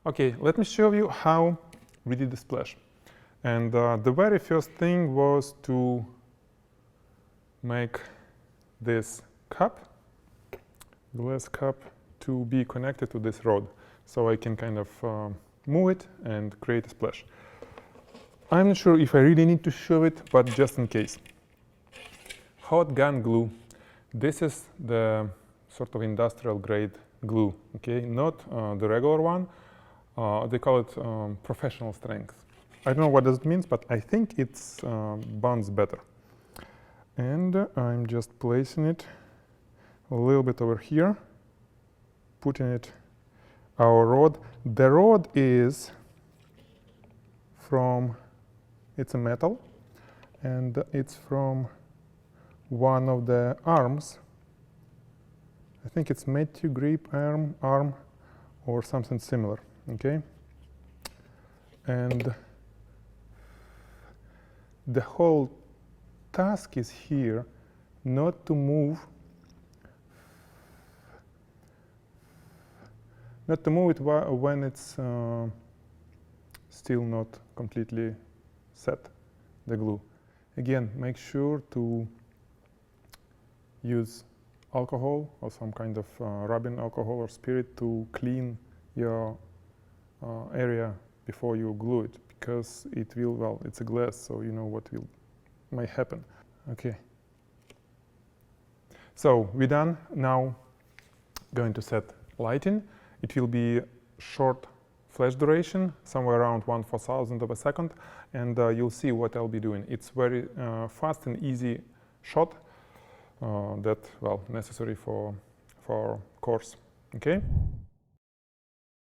Okay, let me show you how we did the splash. And the very first thing was to make this cup, glass cup, to be connected to this rod. So I can kind of move it and create a splash. I'm not sure if I really need to show it, but just in case. Hot gun glue. This is the sort of industrial grade glue, okay? Not the regular one. They call it professional strength. I don't know what this means, but I think it's bonds better. And I'm just placing it a little bit over here, putting it our rod. The rod is from, it's a metal, and it's from one of the arms. I think it's Matthew grip arm or something similar, okay? And the whole task is here not to move it when it's still not completely set, the glue. Again, make sure to use alcohol or some kind of rubbing alcohol or spirit to clean your area before you glue it, because it will, well, it's a glass, so you know what might happen. Okay. So we're done. Now going to set lighting. It will be short flash duration, somewhere around 1/4000 of a second, and you'll see what I'll be doing. It's very fast and easy shot that, well, necessary for our course. Okay.